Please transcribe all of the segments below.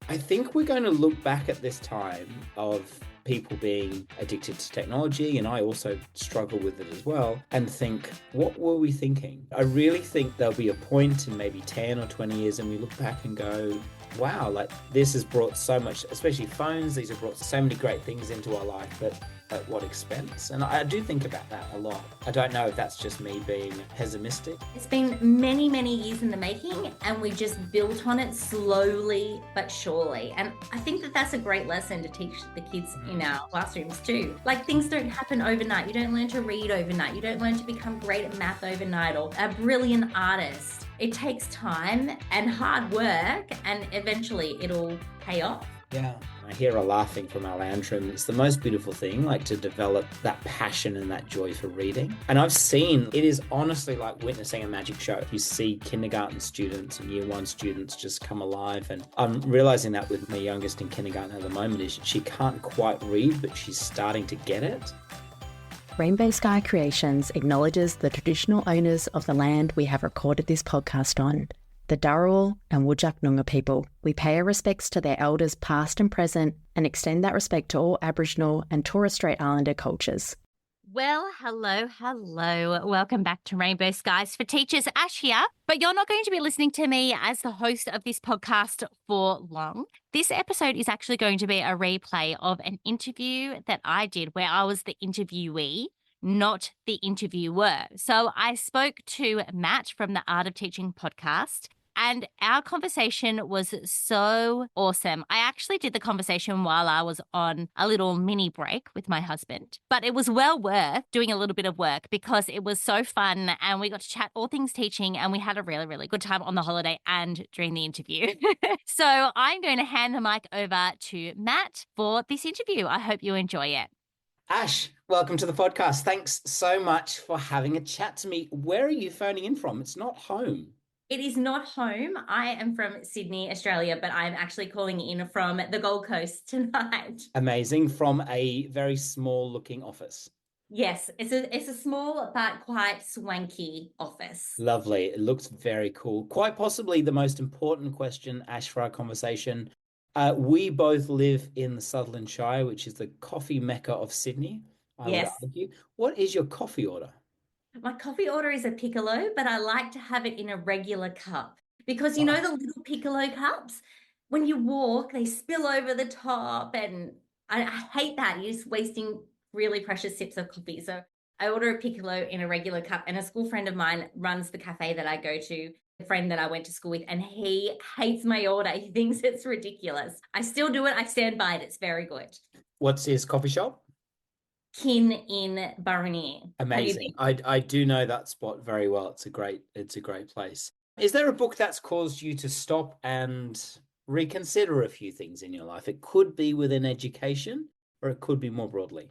I think we're going to look back at this time of people being addicted to technology, and I also struggle with it as well, and think, what were we thinking? I really think there'll be a point in maybe 10 or 20 years and we look back and go, wow, like this has brought so much, especially phones, these have brought so many great things into our life, but at what expense? And I do think about that a lot. I don't know if that's just me being pessimistic. It's been many, many years in the making, and we just built on it slowly but surely. And I think that that's a great lesson to teach the kids in our classrooms too. Like, things don't happen overnight. You don't learn to read overnight. You don't learn to become great at math overnight or a brilliant artist. It takes time and hard work, and eventually it'll pay off. Yeah, I hear her laughing from our lounge room. It's the most beautiful thing, like to develop that passion and that joy for reading. And I've seen, it is honestly like witnessing a magic show. You see kindergarten students and year one students just come alive. And I'm realizing that with my youngest in kindergarten at the moment is she can't quite read, but she's starting to get it. Rainbow Sky Creations acknowledges the traditional owners of the land we have recorded this podcast on, the Dharawal and Whadjuk Noongar people. We pay our respects to their elders past and present and extend that respect to all Aboriginal and Torres Strait Islander cultures. Well, hello. Welcome back to Rainbow Skies for Teachers. Ash here, but you're not going to be listening to me as the host of this podcast for long. This episode is actually going to be a replay of an interview that I did where I was the interviewee, not the interviewer. So I spoke to Matt from the Art of Teaching podcast, and our conversation was so awesome. I actually did the conversation while I was on a little mini break with my husband, but it was well worth doing a little bit of work because it was so fun and we got to chat all things teaching, and we had a really, really good time on the holiday and during the interview. So I'm going to hand the mic over to Matt for this interview. I hope you enjoy it. Ash, welcome to the podcast. Thanks so much for having a chat to me. Where are you phoning in from? It's not home. It is not home. I am from Sydney, Australia, but I'm actually calling in from the Gold Coast tonight. Amazing. From a very small looking office. Yes, it's a small but quite swanky office. Lovely. It looks very cool. Quite possibly the most important question, Ash, for our conversation. We both live in the Sutherland Shire, which is the coffee mecca of Sydney. I would argue. What is your coffee order? My coffee order is a piccolo, but I like to have it in a regular cup because, you know, the little piccolo cups, when you walk, they spill over the top, and I hate that. You're just wasting really precious sips of coffee. So I order a piccolo in a regular cup, and a school friend of mine runs the cafe that I go to, a friend that I went to school with, and he hates my order. He thinks it's ridiculous. I still do it. I stand by it. It's very good. What's his coffee shop? Kin in Burraneer. Amazing. I do know that spot very well. It's a great place. Is there a book that's caused you to stop and reconsider a few things in your life? It could be within education, or it could be more broadly.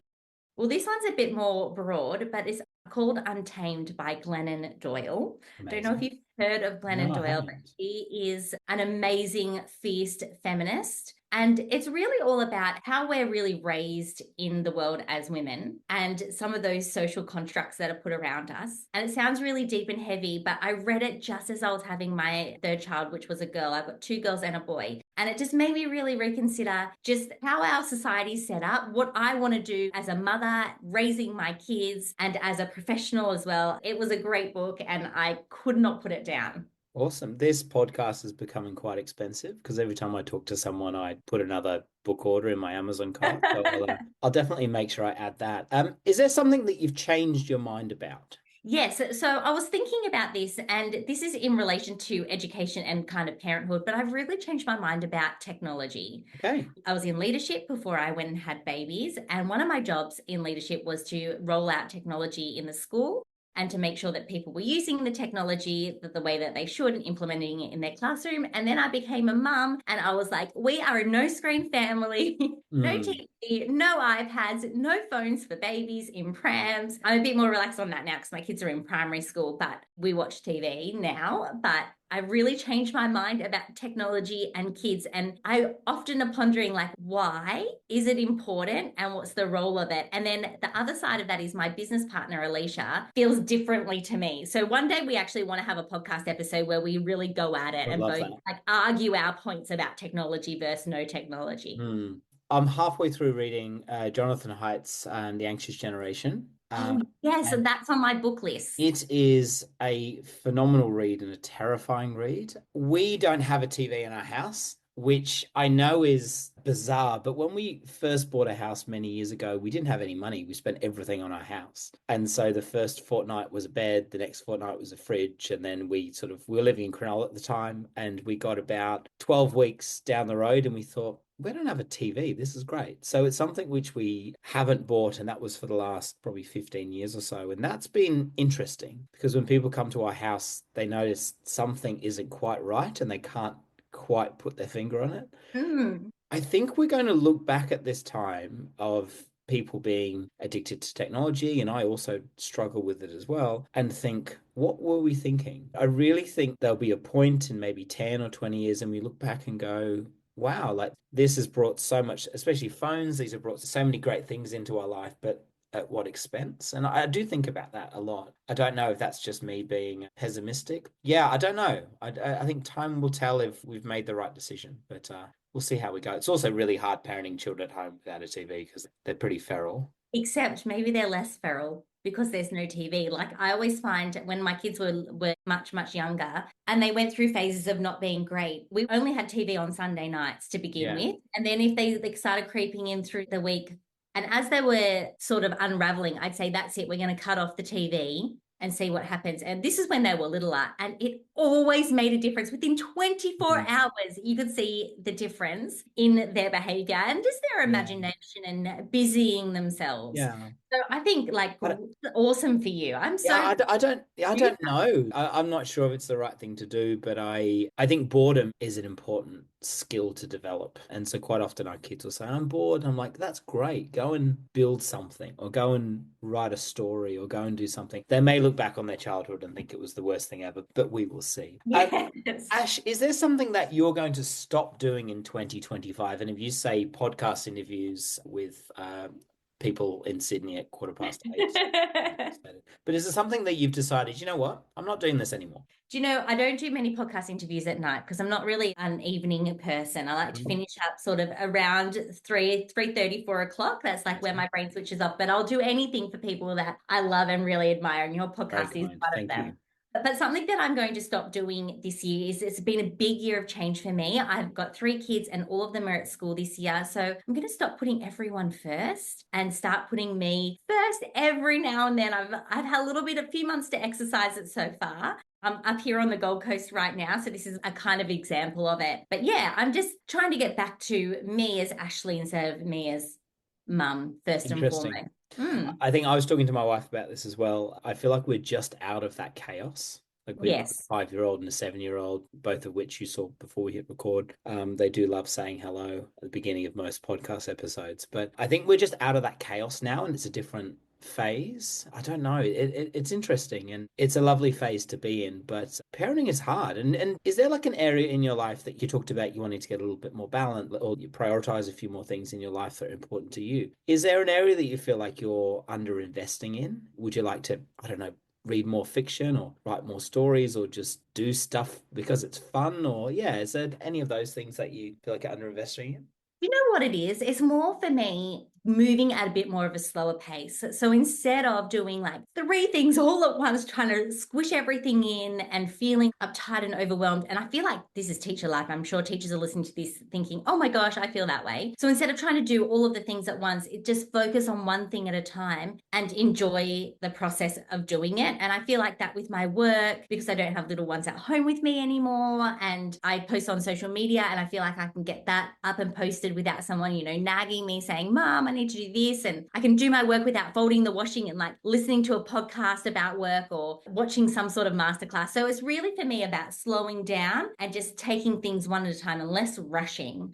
Well, this one's a bit more broad, but it's called Untamed by Glennon Doyle. Amazing. I don't know if you've heard of Glennon Doyle, but he is an amazing, fierce feminist. And it's really all about how we're really raised in the world as women and some of those social constructs that are put around us. And it sounds really deep and heavy, but I read it just as I was having my third child, which was a girl. I've got 2 girls and a boy. And it just made me really reconsider just how our society's set up, what I want to do as a mother, raising my kids, and as a professional as well. It was a great book, and I could not put it down. Awesome. This podcast is becoming quite expensive because every time I talk to someone, I put another book order in my Amazon cart. So I'll definitely make sure I add that. Is there something that you've changed your mind about? Yes. So I was thinking about this, and this is in relation to education and kind of parenthood, but I've really changed my mind about technology. Okay. I was in leadership before I went and had babies, and one of my jobs in leadership was to roll out technology in the school and to make sure that people were using the technology the way that they should and implementing it in their classroom. And then I became a mum, and I was like, we are a no-screen family, no TV, no iPads, no phones for babies in prams. I'm a bit more relaxed on that now because my kids are in primary school, but we watch TV now. But I really changed my mind about technology and kids. And I often am pondering, like, why is it important and what's the role of it? And then the other side of that is my business partner, Alicia, feels differently to me. So one day we actually want to have a podcast episode where we really go at it I and love both that. like argue our points about technology versus no technology. I'm halfway through reading Jonathan Haidt's and The Anxious Generation. Oh, yes, and And that's on my book list. it is a phenomenal read and a terrifying read. We don't have a TV in our house, which I know is bizarre, but when we first bought a house many years ago, we didn't have any money. We spent everything on our house. And so the first fortnight was a bed, the next fortnight was a fridge, and then we were living in Cronulla at the time, and we got about 12 weeks down the road and we thought, we don't have a TV. This is great. So it's something which we haven't bought, and that was for the last probably 15 years or so. And that's been interesting because when people come to our house, they notice something isn't quite right and they can't quite put their finger on it. Mm. I think we're going to look back at this time of people being addicted to technology, and I also struggle with it as well, and think, what were we thinking? I really think there'll be a point in maybe 10 or 20 years, and we look back and go, wow, like this has brought so much, especially phones, these have brought so many great things into our life, but at what expense? And I do think about that a lot. I don't know if that's just me being pessimistic. Yeah, I don't know. I think time will tell if we've made the right decision, but we'll see how we go. It's also really hard parenting children at home without a TV because they're pretty feral. Except maybe they're less feral because there's no TV. Like I always find when my kids were much, much younger and they went through phases of not being great, we only had TV on Sunday nights to begin Yeah. with. And then if they like, started creeping in through the week, and as they were sort of unraveling, I'd say, that's it, we're going to cut off the TV and see what happens. And this is when they were littler, and it always made a difference. Within 24 hours, you could see the difference in their behavior and just their imagination and busying themselves. Yeah. So I think like But awesome for you. I'm so yeah, I don't know. I'm not sure if it's the right thing to do, but I think boredom is an important skill to develop. And so quite often our kids will say, I'm bored. I'm like, that's great. Go and build something or go and write a story or go and do something. They may look back on their childhood and think it was the worst thing ever, but we will see. yes. Ash, is there something that you're going to stop doing in 2025? And if you say podcast interviews with people in Sydney at 8:15. But is it something that you've decided, you know what, I'm not doing this anymore? Do you know, I don't do many podcast interviews at night because I'm not really an evening person. I like to finish up sort of around 3:30, 4 o'clock. That's like where my brain switches off. But I'll do anything for people that I love and really admire. And your podcast is one of them. But something that I'm going to stop doing this year is it's been a big year of change for me. I've got 3 kids and all of them are at school this year. So I'm going to stop putting everyone first and start putting me first every now and then. I've had a few months to exercise it so far. I'm up here on the Gold Coast right now, so this is a kind of example of it. But yeah, I'm just trying to get back to me as Ashleigh instead of me as mum first and foremost. I think I was talking to my wife about this as well. I feel like we're just out of that chaos. Like we've got a 5-year-old and a 7-year-old, both of which you saw before we hit record. They do love saying hello at the beginning of most podcast episodes. But I think we're just out of that chaos now, and it's a different phase. I don't know. It's interesting, and it's a lovely phase to be in, but parenting is hard. And is there like an area in your life that you talked about you wanting to get a little bit more balanced, or you prioritize a few more things in your life that are important to you? Is there an area that you feel like you're under investing in? Would you like to, I don't know, read more fiction or write more stories or just do stuff because it's fun? Or is there any of those things that you feel like you're under investing in? You know what it is? It's more for me moving at a bit more of a slower pace. So instead of doing like 3 things all at once, trying to squish everything in and feeling uptight and overwhelmed. And I feel like this is teacher life. I'm sure teachers are listening to this thinking, oh my gosh, I feel that way. So instead of trying to do all of the things at once, it just focus on one thing at a time and enjoy the process of doing it. And I feel like that with my work, because I don't have little ones at home with me anymore. And I post on social media and I feel like I can get that up and posted without someone, nagging me saying, Mom, I need to do this. And I can do my work without folding the washing and like listening to a podcast about work or watching some sort of masterclass. So it's really for me about slowing down and just taking things one at a time and less rushing.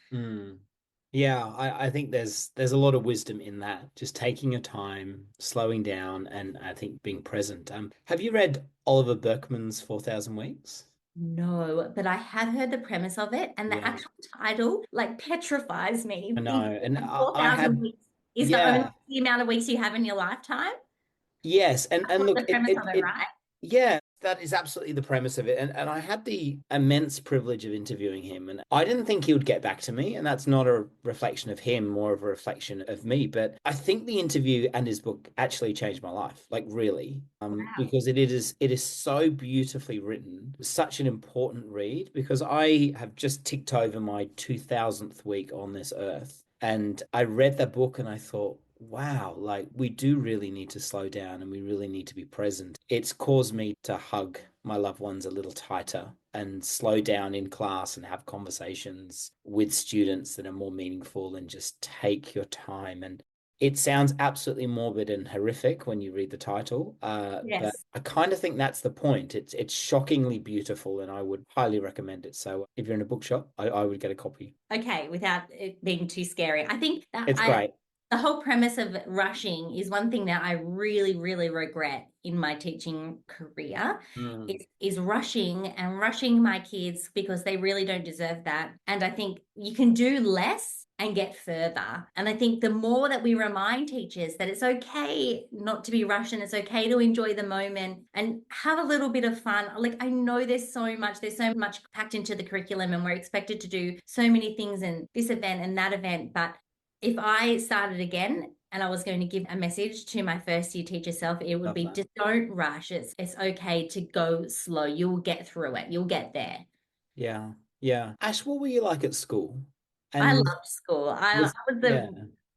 Yeah, I think there's a lot of wisdom in that. Just taking your time, slowing down, and I think being present. Have you read Oliver Berkman's 4,000 Weeks? No, but I have heard the premise of it, and the Yeah, actual title like petrifies me. I know. Thinking And that I 4,000 had, weeks is yeah, the amount of weeks you have in your lifetime. yes. That's And what look, the premise of it, right? yeah, that is absolutely the premise of it. And I had the immense privilege of interviewing him, and I didn't think he would get back to me. And that's not a reflection of him, more of a reflection of me. But I think the interview and his book actually changed my life, like really, Wow. because it is so beautifully written, such an important read, because I have just ticked over my 2000th week on this earth. And I read the book and I thought, wow, like we do really need to slow down and we really need to be present. It's caused me to hug my loved ones a little tighter and slow down in class and have conversations with students that are more meaningful and just take your time. And it sounds absolutely morbid and horrific when you read the title, but Yes. I kind of think that's the point. It's shockingly beautiful, and I would highly recommend it. So if you're in a bookshop, I would get a copy. Okay, without it being too scary. I think that It's great. the whole premise of rushing is one thing that I really, really regret in my teaching career Mm, is rushing and rushing my kids because they really don't deserve that. And I think you can do less and get further. And I think the more that we remind teachers that it's okay not to be rushed and it's okay to enjoy the moment and have a little bit of fun. Like I know there's so much packed into the curriculum and we're expected to do so many things in this event and that event, but if I started again and I was going to give a message to my first year teacher self, it would love be that. just don't rush. It's okay to go slow. You'll get through it. You'll get there. Yeah. Yeah. Ash, what were you like at school? I And loved school. I was, was yeah.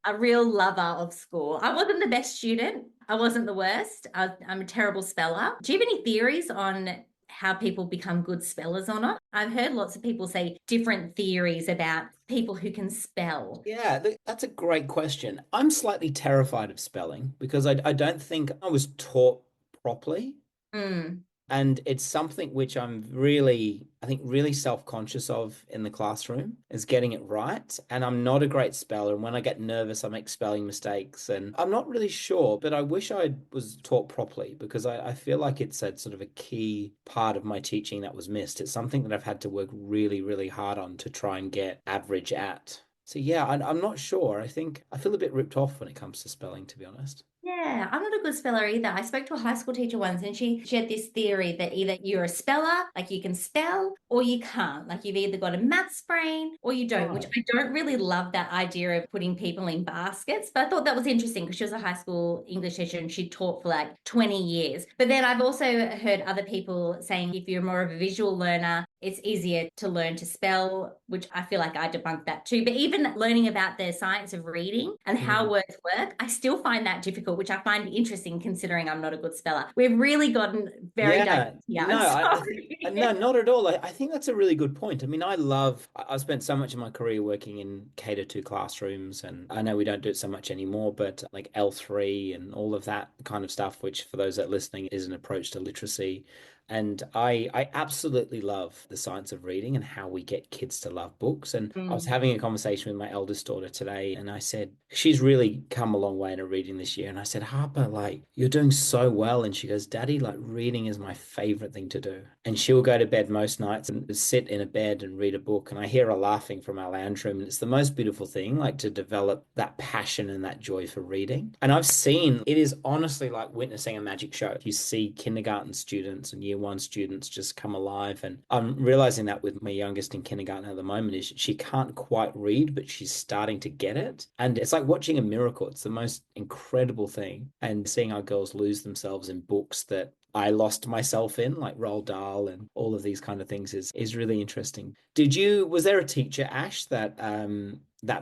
a real lover of school. I wasn't the best student. I wasn't the worst. I'm a terrible speller. Do you have any theories on how people become good spellers or not? I've heard lots of people say different theories about people who can spell. Yeah, that's a great question. I'm slightly terrified of spelling because I don't think I was taught properly. Mm. And it's something which I'm really, I think, really self-conscious of in the classroom is getting it right. And I'm not a great speller. And when I get nervous, I make spelling mistakes. And I'm not really sure, but I wish I was taught properly because I feel like it's a sort of a key part of my teaching that was missed. It's something that I've had to work really, really hard on to try and get average at. So yeah, I'm not sure. I think I feel a bit ripped off when it comes to spelling, to be honest. Yeah, I'm not a good speller either. I spoke to a high school teacher once and she had this theory that either you're a speller, like you can spell, or you can't. Like you've either got a maths brain or you don't, which Right. I don't really love that idea of putting people in baskets. But I thought that was interesting because she was a high school English teacher and she taught for like 20 years. But then I've also heard other people saying if you're more of a visual learner, it's easier to learn to spell, which I feel like I debunked that too. But even learning about the science of reading and how Mm. words work, I still find that difficult, which I find interesting considering I'm not a good speller. We've really gotten very diverse Yeah, here. no, I'm I think sorry. no, not at all. I think that's a really good point. I mean, I've spent so much of my career working in K-2 classrooms, and I know we don't do it so much anymore, but like L3 and all of that kind of stuff, which for those that are listening is an approach to literacy. And I absolutely love the science of reading and how we get kids to love books. And I was Mm. having a conversation with my eldest daughter today, and I said, she's really come a long way in her reading this year. And I said, Harper, like, you're doing so well. And she goes, Daddy, like, reading is my favorite thing to do. And she'll go to bed most nights and sit in a bed and read a book. And I hear her laughing from our lounge room. And it's the most beautiful thing, like, to develop that passion and that joy for reading. And I've seen it is honestly like witnessing a magic show. You see kindergarten students and year 1 students just come alive. And I'm realizing that with my youngest in kindergarten at the moment is she can't quite read, but she's starting to get it. And it's like watching a miracle. It's the most incredible thing. And seeing our girls lose themselves in books that I lost myself in, like Roald Dahl and all of these kind of things is really interesting. Was there a teacher, Ash, that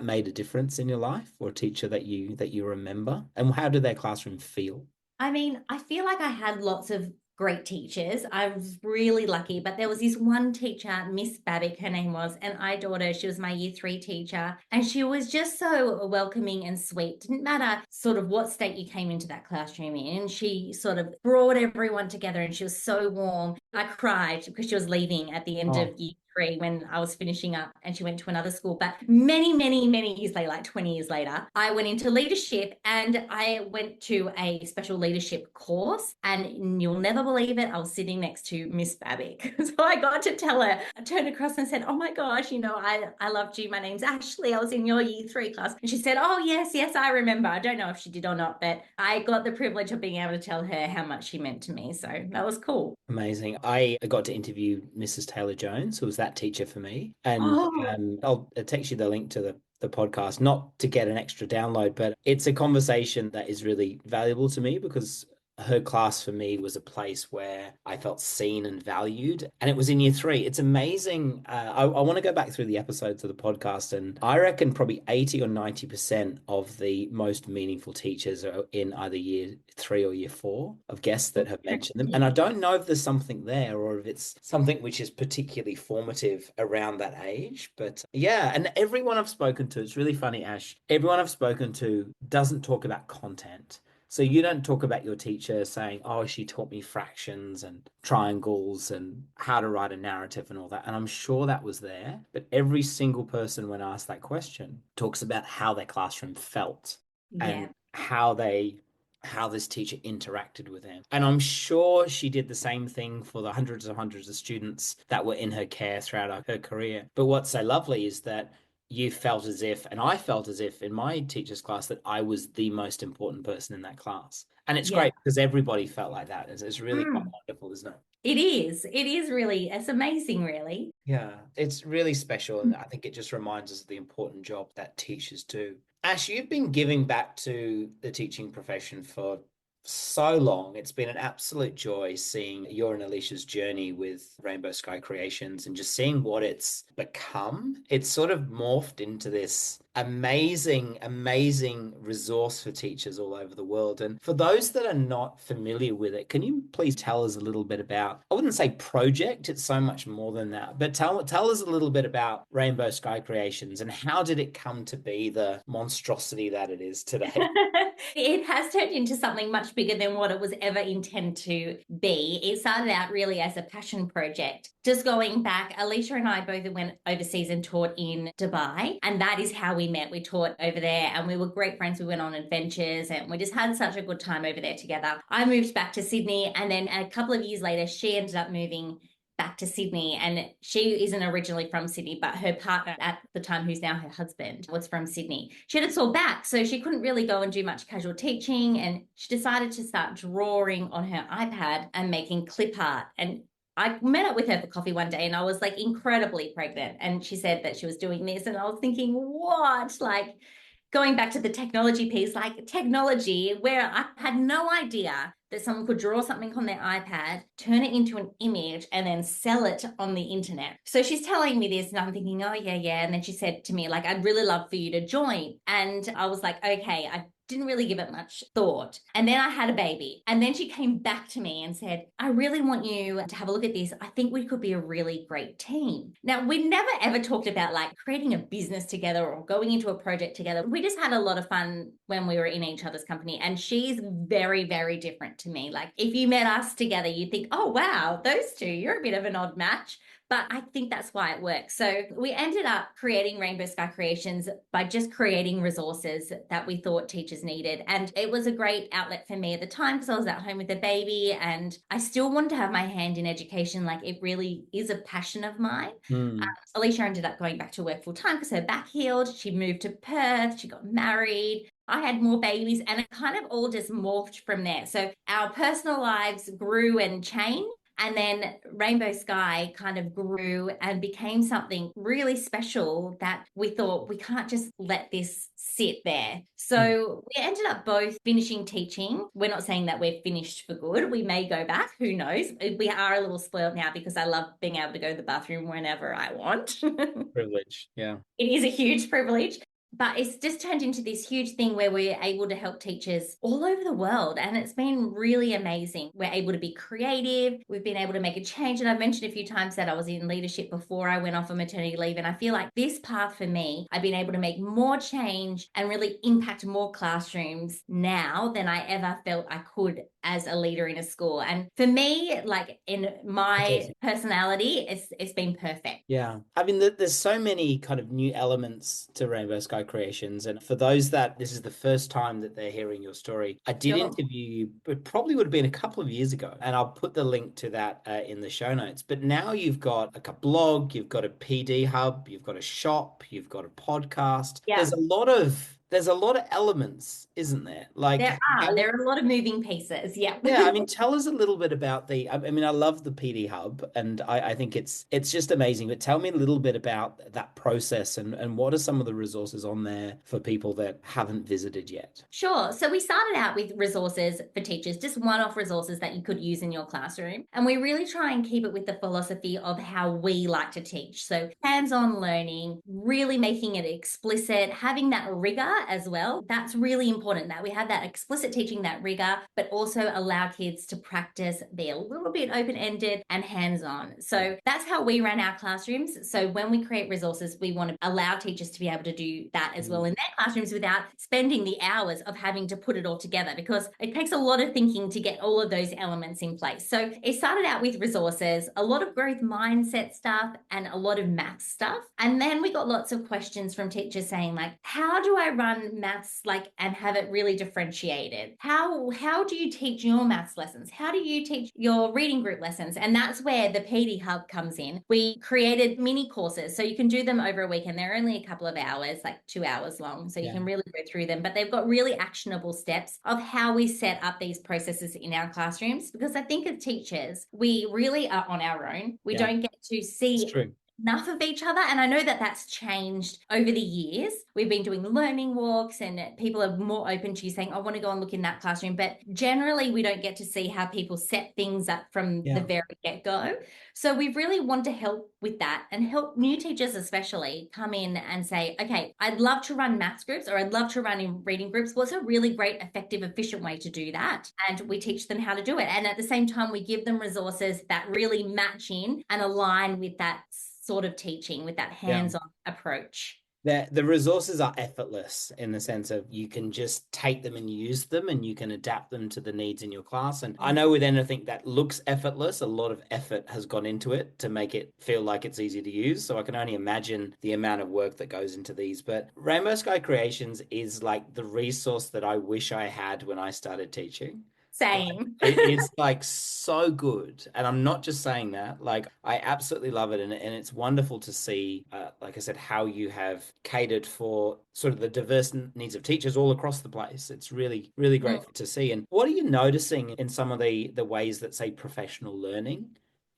made a difference in your life, or a teacher that you remember? And how did their classroom feel? I mean, I feel like I had lots of great teachers. I was really lucky, but there was this one teacher, Miss Babick, her name was, and I adored her. She was my year 3 teacher, and she was just so welcoming and sweet. Didn't matter sort of what state you came into that classroom in. She sort of brought everyone together, and she was so warm. I cried because she was leaving at the end of year 3 when I was finishing up, and she went to another school. But many, many, many years later, like 20 years later, I went into leadership and I went to a special leadership course, and you'll never believe it, I was sitting next to Miss Babick. So I got to tell her, I turned across and said, oh my gosh, I loved you. My name's Ashleigh. I was in your year 3 class. And she said, oh, yes, I remember. I don't know if she did or not, but I got the privilege of being able to tell her how much she meant to me. So that was cool. Amazing. I got to interview Mrs. Taylor-Jones, who was that teacher for me. And Oh, I'll text you the link to the podcast, not to get an extra download, but it's a conversation that is really valuable to me because her class for me was a place where I felt seen and valued. And it was in year 3. It's amazing. I want to go back through the episodes of the podcast, and I reckon probably 80 or 90% of the most meaningful teachers are in either year 3 or year 4 of guests that have mentioned them. And I don't know if there's something there or if it's something which is particularly formative around that age. But yeah, and everyone I've spoken to, it's really funny, Ash, everyone I've spoken to doesn't talk about content. So you don't talk about your teacher saying, oh, she taught me fractions and triangles and how to write a narrative and all that. And I'm sure that was there. But every single person, when asked that question, talks about how their classroom felt and yeah. how this teacher interacted with them. And I'm sure she did the same thing for the hundreds and hundreds of students that were in her care throughout her career. But what's so lovely is that you felt as if, and I felt as if in my teacher's class, that I was the most important person in that class. And it's Yeah. great because everybody felt like that. It's really quite Mm. wonderful, isn't it? It is. It is really, it's amazing, really. Yeah, it's really special. And I think it just reminds us of the important job that teachers do. Ash, you've been giving back to the teaching profession for so long. It's been an absolute joy seeing your and Alicia's journey with Rainbow Sky Creations and just seeing what it's become. It's sort of morphed into this amazing, amazing resource for teachers all over the world. And for those that are not familiar with it, can you please tell us a little bit about, I wouldn't say project, it's so much more than that, but tell us a little bit about Rainbow Sky Creations and how did it come to be the monstrosity that it is today? It has turned into something much bigger than what it was ever intended to be. It started out really as a passion project. Just going back, Alicia and I both went overseas and taught in Dubai, and that is how we met. We taught over there and we were great friends. We went on adventures and we just had such a good time over there together. I moved back to Sydney, and then a couple of years later, she ended up moving back to Sydney, and she isn't originally from Sydney, but her partner at the time, who's now her husband, was from Sydney. She had a sore back, so she couldn't really go and do much casual teaching, and she decided to start drawing on her iPad and making clip art. And I met up with her for coffee one day and I was like incredibly pregnant, and she said that she was doing this, and I was thinking, what? Like, going back to the technology piece, like technology, where I had no idea that someone could draw something on their iPad, turn it into an image, and then sell it on the internet. So she's telling me this, and I'm thinking, oh, yeah. And then she said to me, like, I'd really love for you to join. And I was like, okay, I didn't really give it much thought. And then I had a baby. And then she came back to me and said, I really want you to have a look at this. I think we could be a really great team. Now, we never ever talked about like creating a business together or going into a project together. We just had a lot of fun when we were in each other's company. And she's very, very different to me. Like if you met us together, you'd think, oh, wow, those two, you're a bit of an odd match. But I think that's why it works. So we ended up creating Rainbow Sky Creations by just creating resources that we thought teachers needed. And it was a great outlet for me at the time because I was at home with a baby and I still wanted to have my hand in education. Like it really is a passion of mine. Alicia ended up going back to work full time because her back healed. She moved to Perth. She got married. I had more babies, and it kind of all just morphed from there. So our personal lives grew and changed. And then Rainbow Sky kind of grew and became something really special that we thought we can't just let this sit there. So we ended up both finishing teaching. We're not saying that we're finished for good. We may go back. Who knows? We are a little spoiled now because I love being able to go to the bathroom whenever I want. Privilege. Yeah. It is a huge privilege. But it's just turned into this huge thing where we're able to help teachers all over the world. And it's been really amazing. We're able to be creative. We've been able to make a change. And I've mentioned a few times that I was in leadership before I went off on maternity leave. And I feel like this path for me, I've been able to make more change and really impact more classrooms now than I ever felt I could as a leader in a school. And for me, like in my personality, it's been perfect. Yeah. I mean, there's so many kind of new elements to Rainbow Sky Creations. And for those that this is the first time that they're hearing your story, I did interview you, but probably would have been a couple of years ago. And I'll put the link to that in the show notes. But now you've got like a blog, you've got a PD hub, you've got a shop, you've got a podcast. Yeah. There's a lot of elements, isn't there? Like there are a lot of moving pieces. Yeah. Yeah. I mean, tell us a little bit about I mean, I love the PD Hub and I think it's just amazing, but tell me a little bit about that process and what are some of the resources on there for people that haven't visited yet? Sure. So we started out with resources for teachers, just one-off resources that you could use in your classroom. And we really try and keep it with the philosophy of how we like to teach. So hands-on learning, really making it explicit, having that rigor as well. That's really important that we have that explicit teaching, that rigor, but also allow kids to practice, be a little bit open-ended and hands-on. So that's how we run our classrooms. So when we create resources, we want to allow teachers to be able to do that as well in their classrooms without spending the hours of having to put it all together, because it takes a lot of thinking to get all of those elements in place. So it started out with resources, a lot of growth mindset stuff and a lot of maths stuff. And then we got lots of questions from teachers saying like, how do I run maths and have it really differentiated? How do you teach your maths lessons? How do you teach your reading group lessons? And that's where the PD Hub comes in. We created mini courses, so you can do them over a weekend. They're only a couple of hours, like 2 hours long, so you can really go through them, but they've got really actionable steps of how we set up these processes in our classrooms, because I think as teachers, we really are on our own. We don't get to see enough of each other. And I know that that's changed over the years. We've been doing learning walks and people are more open to you saying, I want to go and look in that classroom. But generally, we don't get to see how people set things up from the very get-go. So we really want to help with that and help new teachers especially come in and say, okay, I'd love to run maths groups or I'd love to run in reading groups. What's a really great, effective, efficient way to do that? And we teach them how to do it. And at the same time, we give them resources that really match in and align with that sort of teaching, with that hands-on approach. The resources are effortless in the sense of you can just take them and use them and you can adapt them to the needs in your class. And I know with anything that looks effortless, a lot of effort has gone into it to make it feel like it's easy to use. So I can only imagine the amount of work that goes into these. But Rainbow Sky Creations is like the resource that I wish I had when I started teaching. Same. It's like so good. And I'm not just saying that, like I absolutely love it. And it's wonderful to see, like I said, how you have catered for sort of the diverse needs of teachers all across the place. It's really, really great to see. And what are you noticing in some of the ways that, say, professional learning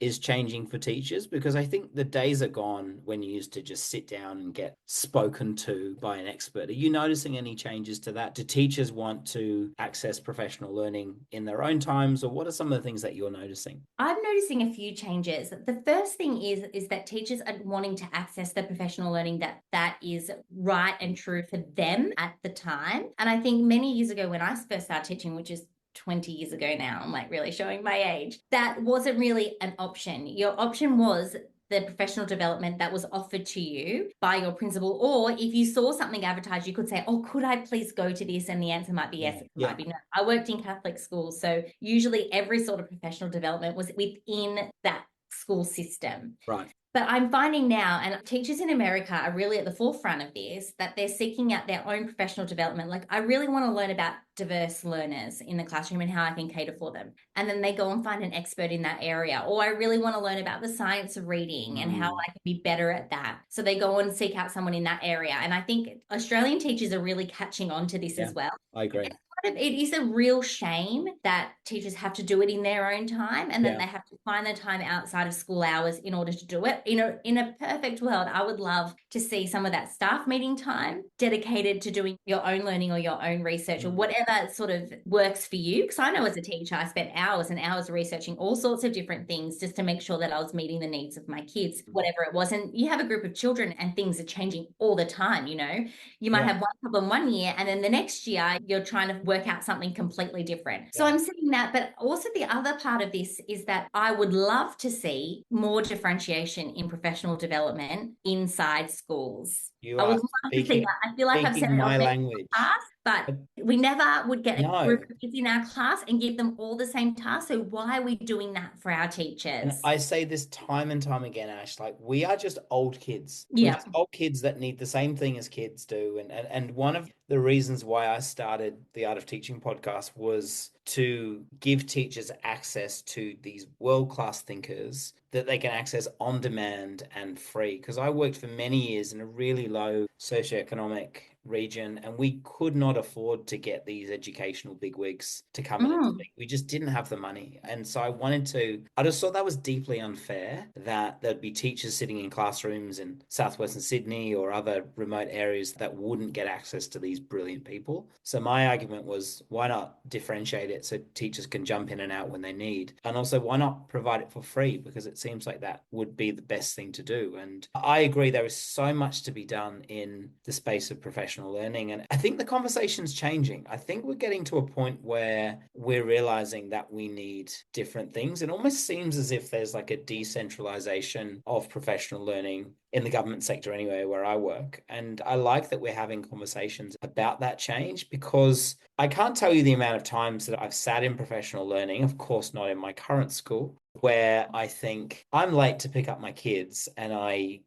is changing for teachers? Because I think the days are gone when you used to just sit down and get spoken to by an expert. Are you noticing any changes to that? Do teachers want to access professional learning in their own times, or what are some of the things that you're noticing? I'm noticing a few changes. The first thing is that teachers are wanting to access the professional learning that is right and true for them at the time. And I think many years ago when I first started teaching, which is 20 years ago now, I'm like really showing my age, that wasn't really an option. Your option was the professional development that was offered to you by your principal, or if you saw something advertised, you could say, oh, could I please go to this? And the answer might be yes, it might be no. I worked in Catholic schools, so usually every sort of professional development was within that school system. Right. But I'm finding now, and teachers in America are really at the forefront of this, that they're seeking out their own professional development. Like, I really want to learn about diverse learners in the classroom and how I can cater for them. And then they go and find an expert in that area. Or I really want to learn about the science of reading and how I can be better at that. So they go and seek out someone in that area. And I think Australian teachers are really catching on to this as well. I agree. it is a real shame that teachers have to do it in their own time, and then they have to find the time outside of school hours in order to do it. You know, in a perfect world, I would love to see some of that staff meeting time dedicated to doing your own learning or your own research or whatever sort of works for you. Because I know as a teacher, I spent hours and hours researching all sorts of different things just to make sure that I was meeting the needs of my kids, whatever it was. And you have a group of children and things are changing all the time, you know. You might have one problem one year and then the next year you're trying to work out something completely different. So I'm seeing that, but also the other part of this is that I would love to see more differentiation in professional development inside schools. I would love to see that. I feel like I've said it my already language. in the past, but we never would get a group of kids in our class and give them all the same tasks. So why are we doing that for our teachers? And I say this time and time again, Ash, like we are just old kids. Yeah. We're just old kids that need the same thing as kids do. And one of the reasons why I started the Art of Teaching podcast was to give teachers access to these world-class thinkers that they can access on demand and free. Because I worked for many years in a really low socioeconomic region and we could not afford to get these educational bigwigs to come in and speak. We just didn't have the money. And so I just thought that was deeply unfair that there'd be teachers sitting in classrooms in southwestern Sydney or other remote areas that wouldn't get access to these brilliant people. So my argument was, why not differentiate it so teachers can jump in and out when they need? And also, why not provide it for free? Because it seems like that would be the best thing to do. And I agree, there is so much to be done in the space of professional learning. And I think the conversation's changing. I think we're getting to a point where we're realizing that we need different things. It almost seems as if there's like a decentralization of professional learning in the government sector anyway, where I work. And I like that we're having conversations about that change, because I can't tell you the amount of times that I've sat in professional learning, of course not in my current school, where I think I'm late to pick up my kids and I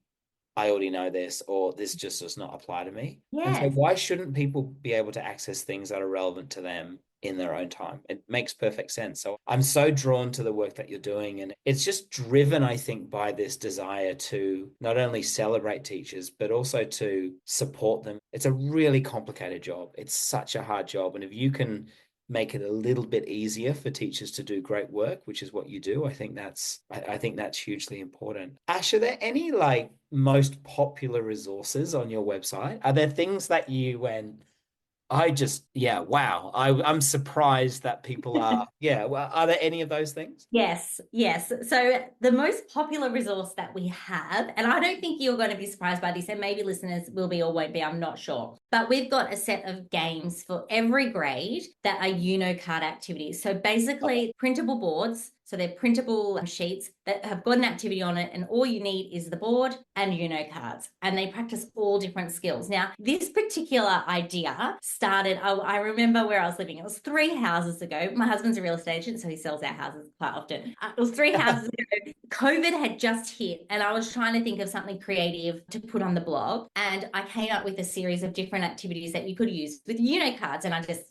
already know this, or this just does not apply to me. And so why shouldn't people be able to access things that are relevant to them in their own time? It makes perfect sense. So I'm so drawn to the work that you're doing. And it's just driven, I think, by this desire to not only celebrate teachers, but also to support them. It's a really complicated job. It's such a hard job. And if you can make it a little bit easier for teachers to do great work, which is what you do, I think that's hugely important. Ash, are there any like most popular resources on your website? Are there things that you went, wow, I'm surprised that people are, well, are there any of those things? Yes. So the most popular resource that we have, and I don't think you're going to be surprised by this, and maybe listeners will be or won't be, I'm not sure, but we've got a set of games for every grade that are card activities. So basically printable boards. So they're printable sheets that have got an activity on it, and all you need is the board and cards, and they practice all different skills. Now, this particular idea started, I remember where I was living. It was 3 houses ago. My husband's a real estate agent, so he sells our houses quite often. It was 3 houses ago. COVID had just hit, and I was trying to think of something creative to put on the blog, and I came up with a series of different activities that you could use with cards, and I just,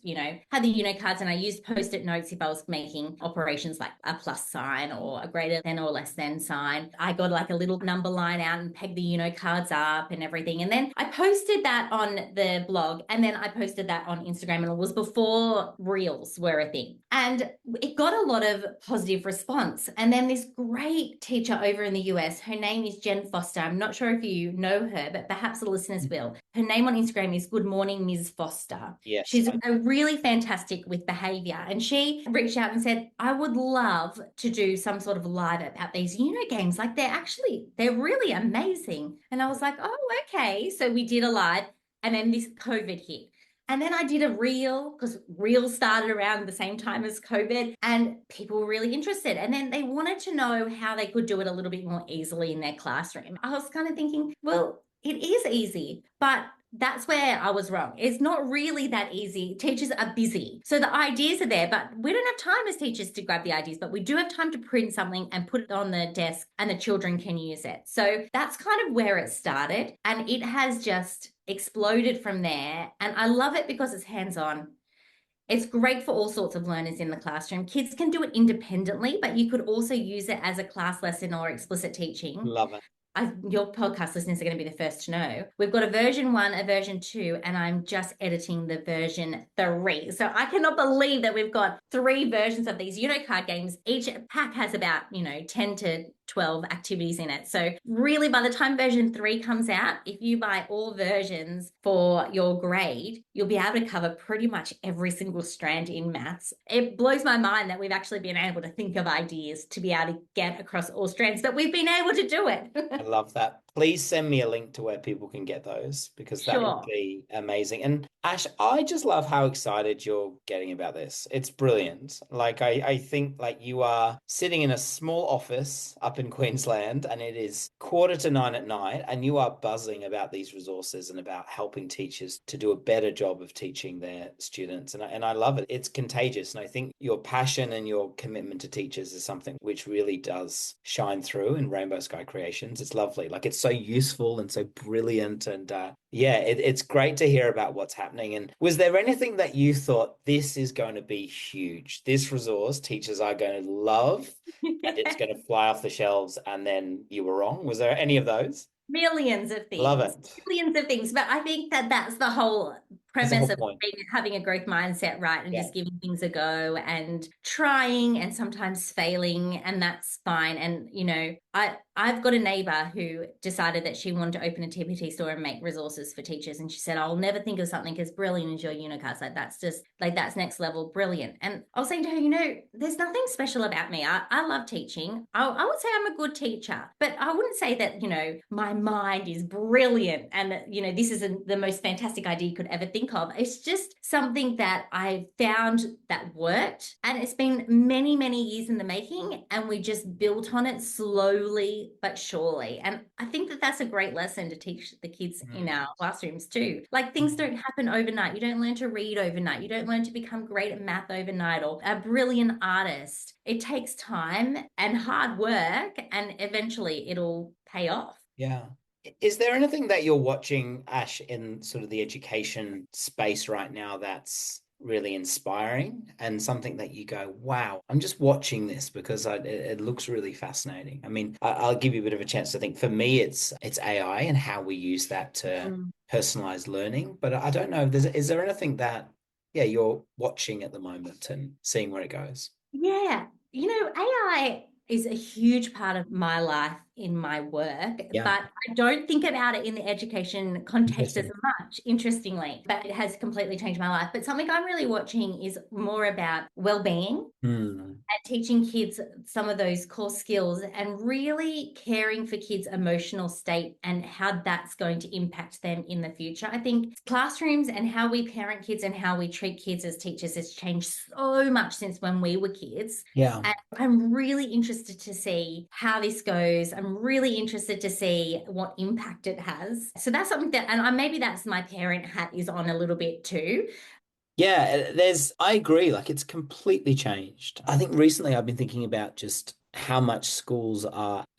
had the cards, and I used Post-it notes if I was making operations like a plus sign or a greater than or less than sign. I got like a little number line out and pegged the cards up and everything. And then I posted that on the blog, and then I posted that on Instagram, and it was before Reels were a thing. And it got a lot of positive response. And then this great teacher over in the US, her name is Jen Foster. I'm not sure if you know her, but perhaps the listeners will. Her name on Instagram is Good Morning Ms. Foster. Yes. She's really fantastic with behavior. And she reached out and said, I would love to do some sort of live about these games. Like they're really amazing. And I was like, oh, okay. So we did a live, and then this COVID hit. And then I did a reel, because Reel started around the same time as COVID, and people were really interested. And then they wanted to know how they could do it a little bit more easily in their classroom. I was kind of thinking, well, it is easy, but that's where I was wrong. It's not really that easy. Teachers are busy. So the ideas are there, but we don't have time as teachers to grab the ideas, but we do have time to print something and put it on the desk, and the children can use it. So that's kind of where it started, and it has just exploded from there. And I love it because it's hands-on. It's great for all sorts of learners in the classroom. Kids can do it independently, but you could also use it as a class lesson or explicit teaching. Love it. your podcast listeners are going to be the first to know, we've got a version 1, a version 2, and I'm just editing the version 3. So I cannot believe that we've got 3 versions of these card games. Each pack has about 10 to 12 activities in it. So really, by the time version 3 comes out, if you buy all versions for your grade, you'll be able to cover pretty much every single strand in maths. It blows my mind that we've actually been able to think of ideas to be able to get across all strands, but we've been able to do it. I love that. Please send me a link to where people can get those, because that would Sure. be amazing. And Ash, I just love how excited you're getting about this. It's brilliant. Like I think like you are sitting in a small office up in Queensland and it is 9:15 at night and you are buzzing about these resources and about helping teachers to do a better job of teaching their students. And I love it. It's contagious. And I think your passion and your commitment to teachers is something which really does shine through in Rainbow Sky Creations. It's lovely. Like it's so useful and so brilliant. And it's great to hear about what's happening. And was there anything that you thought, this is going to be huge? This resource teachers are going to love and it's going to fly off the shelves, and then you were wrong? Was there any of those? Millions of things. Love it. Millions of things. But I think that that's the whole premise of point. having a growth mindset, right? And just giving things a go and trying and sometimes failing, and that's fine. And, I've got a neighbor who decided that she wanted to open a TPT store and make resources for teachers. And she said, I'll never think of something as brilliant as your unicards. Like that's just like, that's next level brilliant. And I was saying to her, there's nothing special about me. I love teaching. I would say I'm a good teacher, but I wouldn't say that, my mind is brilliant. And, this is the most fantastic idea you could ever think of. It's just something that I found that worked. And it's been many, many years in the making. And we just built on it slowly but surely. And I think that that's a great lesson to teach the kids in our classrooms too. Like things don't happen overnight. You don't learn to read overnight. You don't learn to become great at math overnight or a brilliant artist. It takes time and hard work, and eventually it'll pay off. Yeah. Is there anything that you're watching, Ash, in sort of the education space right now that's really inspiring and something that you go, wow, I'm just watching this because it looks really fascinating? I mean, I'll give you a bit of a chance to think. For me, it's AI and how we use that to personalize learning. But I don't know, is there anything that, you're watching at the moment and seeing where it goes? Yeah. AI is a huge part of my life in my work, but I don't think about it in the education context as much, interestingly, but it has completely changed my life. But something I'm really watching is more about wellbeing and teaching kids some of those core skills and really caring for kids' emotional state and how that's going to impact them in the future. I think classrooms and how we parent kids and how we treat kids as teachers has changed so much since when we were kids. Yeah. And I'm really interested to see how this goes. I'm really interested to see what impact it has. So that's something that, and maybe that's my parent hat is on a little bit too. Yeah, I agree. Like it's completely changed. I think recently I've been thinking about just how much schools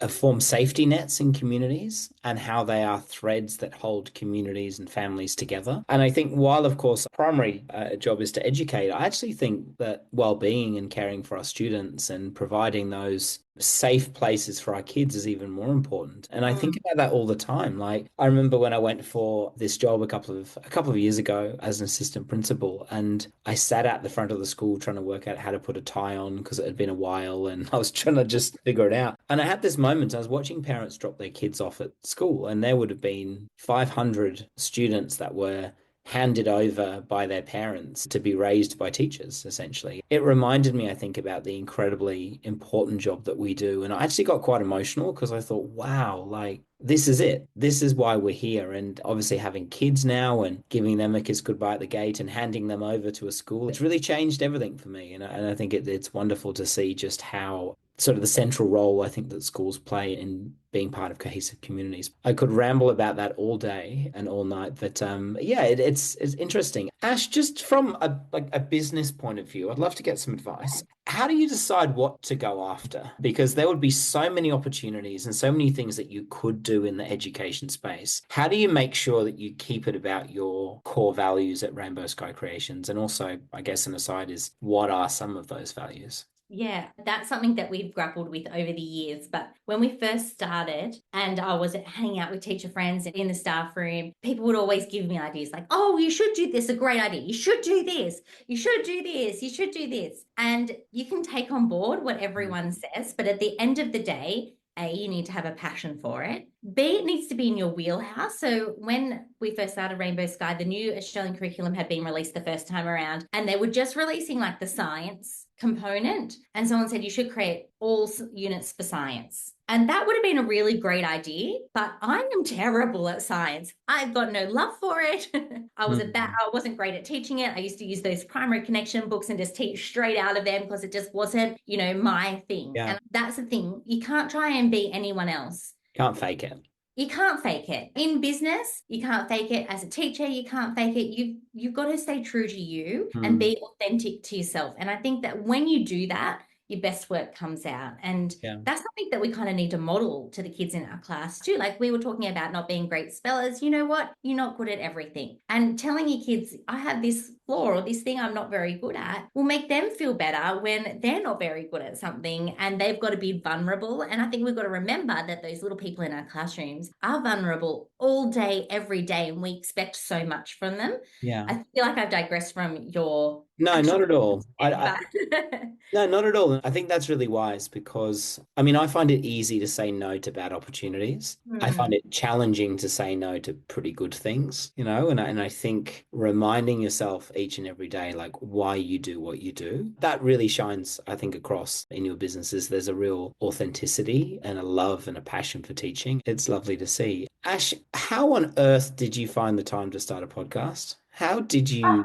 form safety nets in communities and how they are threads that hold communities and families together. And I think while, of course, primary job is to educate, I actually think that well-being and caring for our students and providing those safe places for our kids is even more important. And I think about that all the time. Like I remember when I went for this job a couple of years ago as an assistant principal, and I sat at the front of the school trying to work out how to put a tie on because it had been a while and I was trying to just figure it out. And I had this moment, I was watching parents drop their kids off at school, and there would have been 500 students that were handed over by their parents to be raised by teachers, essentially. It reminded me, I think, about the incredibly important job that we do. And I actually got quite emotional because I thought, wow, like this is it. This is why we're here. And obviously having kids now and giving them a kiss goodbye at the gate and handing them over to a school, it's really changed everything for me. And I think it's wonderful to see just how sort of the central role I think that schools play in being part of cohesive communities. I could ramble about that all day and all night, but it's interesting. Ash, just from a business point of view, I'd love to get some advice. How do you decide what to go after? Because there would be so many opportunities and so many things that you could do in the education space. How do you make sure that you keep it about your core values at Rainbow Sky Creations? And also, I guess an aside is, what are some of those values? Yeah, that's something that we've grappled with over the years. But when we first started and I was hanging out with teacher friends in the staff room, people would always give me ideas like, oh, you should do this, a great idea. You should do this. You should do this. You should do this. And you can take on board what everyone says. But at the end of the day, A, you need to have a passion for it. B, it needs to be in your wheelhouse. So when we first started Rainbow Sky, the new Australian curriculum had been released the first time around, and they were just releasing like the science component. And someone said you should create all units for science. And that would have been a really great idea, but I am terrible at science. I've got no love for it. I wasn't great at teaching it. I used to use those primary connection books and just teach straight out of them because it just wasn't, my thing. Yeah. And that's the thing. You can't try and be anyone else. Can't fake it. You can't fake it. In business, you can't fake it. As a teacher, you can't fake it. You've got to stay true to you and be authentic to yourself. And I think that when you do that, your best work comes out. And that's something that we kind of need to model to the kids in our class too. Like we were talking about not being great spellers. You know what? You're not good at everything. And telling your kids, I have this flaw or this thing I'm not very good at, will make them feel better when they're not very good at something and they've got to be vulnerable. And I think we've got to remember that those little people in our classrooms are vulnerable all day, every day, and we expect so much from them. Yeah. I feel like I've digressed from your... No, not at all. No, not at all. I think that's really wise because, I find it easy to say no to bad opportunities. I find it challenging to say no to pretty good things, and I think reminding yourself each and every day, like why you do what you do, that really shines, I think, across in your businesses. There's a real authenticity and a love and a passion for teaching. It's lovely to see. Ash, how on earth did you find the time to start a podcast? How did you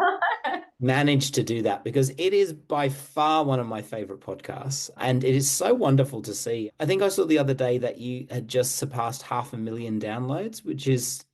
manage to do that? Because it is by far one of my favorite podcasts and it is so wonderful to see. I think I saw the other day that you had just surpassed 500,000 downloads, which is...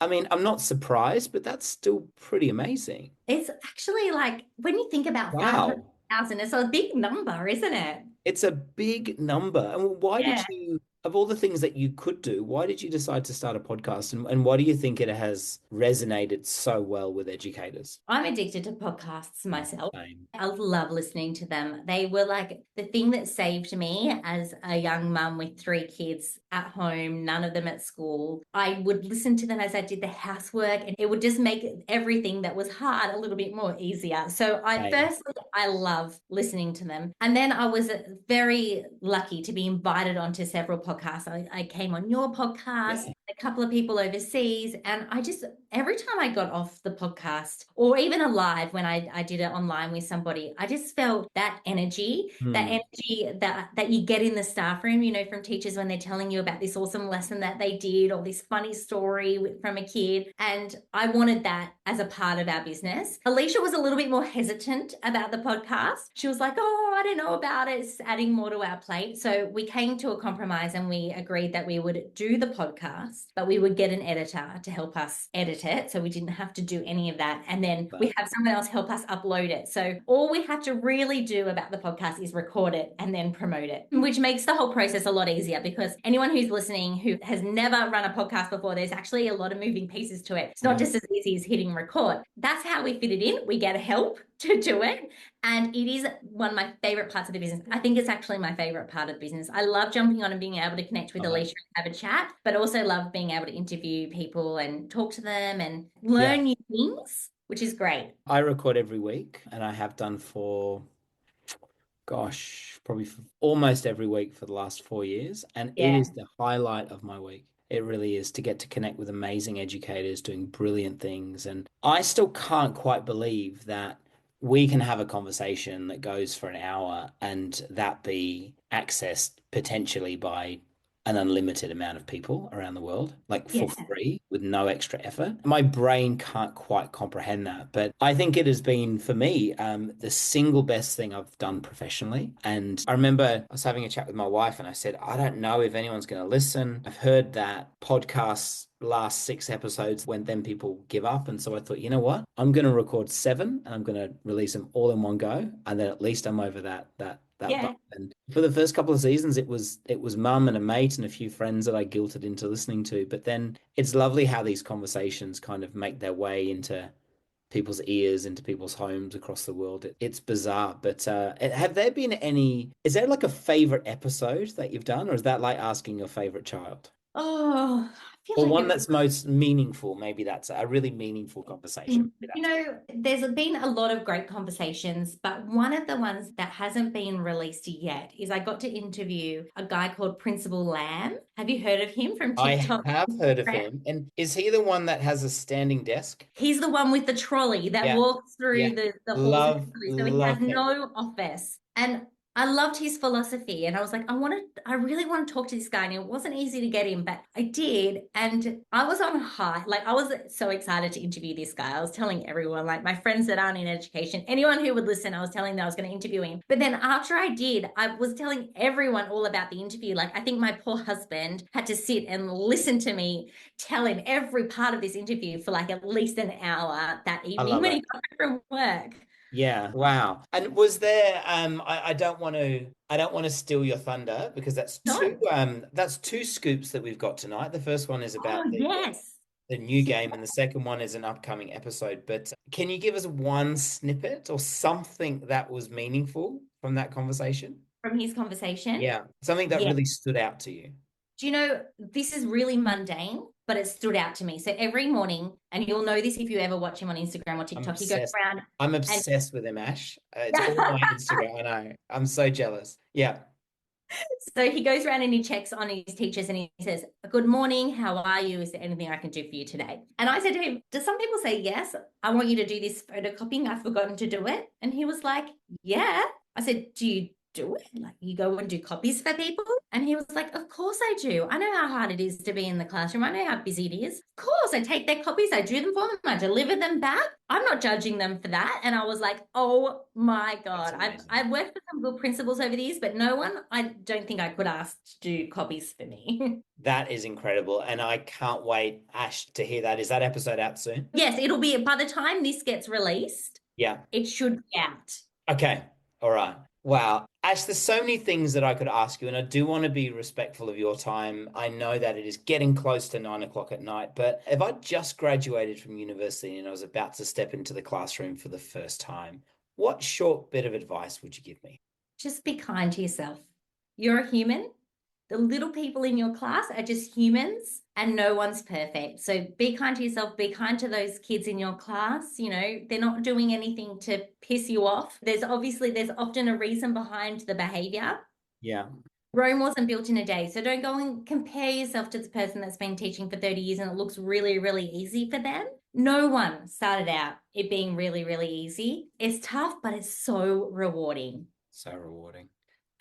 I'm not surprised, but that's still pretty amazing. It's actually like, when you think about 500,000, it's a big number, isn't it? It's a big number. And why did you, of all the things that you could do, why did you decide to start a podcast? And why do you think it has resonated so well with educators? I'm addicted to podcasts myself. Same. I love listening to them. They were like the thing that saved me as a young mum with 3 kids at home, none of them at school. I would listen to them as I did the housework and it would just make everything that was hard a little bit more easier. So I love listening to them. And then I was very lucky to be invited onto several podcasts. I came on your podcast, a couple of people overseas, and I just, every time I got off the podcast or even a live when I did it online with somebody, I just felt that energy that you get in the staff room, from teachers when they're telling you about this awesome lesson that they did or this funny story from a kid. And I wanted that as a part of our business. Alicia was a little bit more hesitant about the podcast. She was like, oh, I don't know about it. It's adding more to our plate. So we came to a compromise and we agreed that we would do the podcast, but we would get an editor to help us edit it. So we didn't have to do any of that. And then we have someone else help us upload it. So all we have to really do about the podcast is record it and then promote it, which makes the whole process a lot easier because anyone who's listening who has never run a podcast before, there's actually a lot of moving pieces to it. It's not just as easy as hitting record. That's how we fit it in. We get help to do it. And it is one of my favorite parts of the business. I think it's actually my favorite part of the business. I love jumping on and being able to connect with Alicia and have a chat, but also love being able to interview people and talk to them and learn new things, which is great. I record every week and I have done for, probably for almost every week for the last 4 years. And it is the highlight of my week. It really is, to get to connect with amazing educators doing brilliant things. And I still can't quite believe that we can have a conversation that goes for an hour and that be accessed potentially by an unlimited amount of people around the world, like for free with no extra effort. My brain can't quite comprehend that. But I think it has been, for me, the single best thing I've done professionally. And I remember I was having a chat with my wife and I said, I don't know if anyone's going to listen. I've heard that podcasts last 6 episodes when then people give up. And so I thought, you know what? I'm going to record 7 and I'm going to release them all in one go. And then at least I'm over that. And for the first couple of seasons, it was mum and a mate and a few friends that I guilted into listening to. But then it's lovely how these conversations kind of make their way into people's ears, into people's homes across the world. It's bizarre. But have there been is there like a favorite episode that you've done, or is that like asking your favorite child? Oh, I feel Or like one that's most meaningful? Maybe that's a really meaningful conversation. there's been a lot of great conversations, but one of the ones that hasn't been released yet is I got to interview a guy called Principal Lamb. Have you heard of him from I TikTok? have heard of him. And is he the one that has a standing desk? He's the one with the trolley that Yeah. walks Yeah. through the halls of the trolley. So he has Love him. no office. And I loved his philosophy. And I was like, I really want to talk to this guy. And it wasn't easy to get him, but I did. And I was on high. Like, I was so excited to interview this guy. I was telling everyone, like my friends that aren't in education, anyone who would listen, I was telling them I was going to interview him. But then after I did, I was telling everyone all about the interview. Like, I think my poor husband had to sit and listen to me tell him every part of this interview for like at least an hour that evening when he got back from work. Yeah. Wow. And was there I don't want to steal your thunder, because that's two scoops that we've got tonight. The first one is about the new game, and the second one is an upcoming episode. But can you give us one snippet or something that was meaningful from that conversation? From his conversation? Yeah. Something that really stood out to you. Do you know, this is really mundane, but it stood out to me. So every morning, and you'll know this if you ever watch him on Instagram or TikTok, he goes around. I'm obsessed with him, Ash. It's all on my Instagram. I know. I'm so jealous. Yeah. So he goes around and he checks on his teachers and he says, "Good morning. How are you? Is there anything I can do for you today?" And I said to him, "Do some people say, yes, I want you to do this photocopying. I've forgotten to do it." And he was like, "Yeah." I said, "Do you do it? Like, you go and do copies for people?" And he was like, "Of course I do. I know how hard it is to be in the classroom. I know how busy it is. Of course, I take their copies, I do them for them, I deliver them back. I'm not judging them for that." And I was like, oh my God. I've worked with some good principals over the years, but no one I don't think I could ask to do copies for me. That is incredible. And I can't wait, Ash, to hear that. Is that episode out soon? Yes, it'll be, by the time this gets released, it should be out. Okay. All right. Wow. Ash, there's so many things that I could ask you, and I do want to be respectful of your time. I know that it is getting close to 9 o'clock at night, but if I just graduated from university and I was about to step into the classroom for the first time, what short bit of advice would you give me? Just be kind to yourself. You're a human. The little people in your class are just humans, and no one's perfect. So be kind to yourself, be kind to those kids in your class. You know, they're not doing anything to piss you off. There's often a reason behind the behavior. Yeah. Rome wasn't built in a day. So don't go and compare yourself to the person that's been teaching for 30 years and it looks really, really easy for them. No one started out it being really, really easy. It's tough, but it's so rewarding. So rewarding.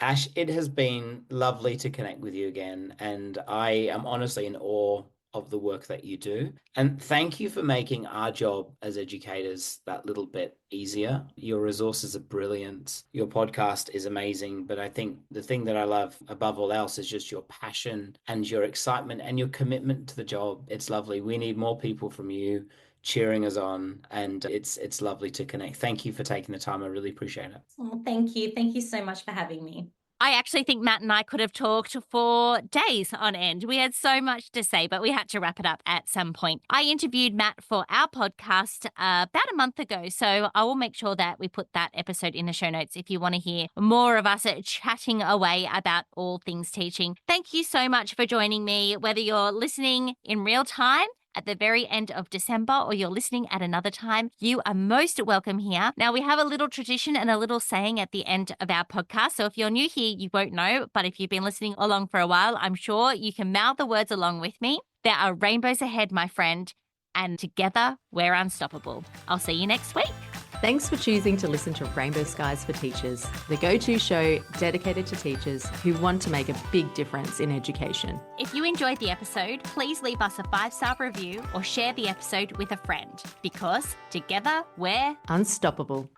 Ash, it has been lovely to connect with you again, and I am honestly in awe of the work that you do. And thank you for making our job as educators that little bit easier. Your resources are brilliant. Your podcast is amazing. But I think the thing that I love above all else is just your passion and your excitement and your commitment to the job. It's lovely. We need more people from you cheering us on, and it's lovely to connect. Thank you for taking the time. I really appreciate it. Oh, thank you. Thank you so much for having me. I actually think Matt and I could have talked for days on end. We had so much to say, but we had to wrap it up at some point. I interviewed Matt for our podcast about a month ago, so I will make sure that we put that episode in the show notes if you want to hear more of us chatting away about all things teaching. Thank you so much for joining me, whether you're listening in real time at the very end of December or you're listening at another time, you are most welcome here. Now, we have a little tradition and a little saying at the end of our podcast. So if you're new here, you won't know, but if you've been listening along for a while, I'm sure you can mouth the words along with me. There are rainbows ahead, my friend, and together we're unstoppable. I'll see you next week. Thanks for choosing to listen to Rainbow Skies for Teachers, the go-to show dedicated to teachers who want to make a big difference in education. If you enjoyed the episode, please leave us a 5-star review or share the episode with a friend, because together we're unstoppable.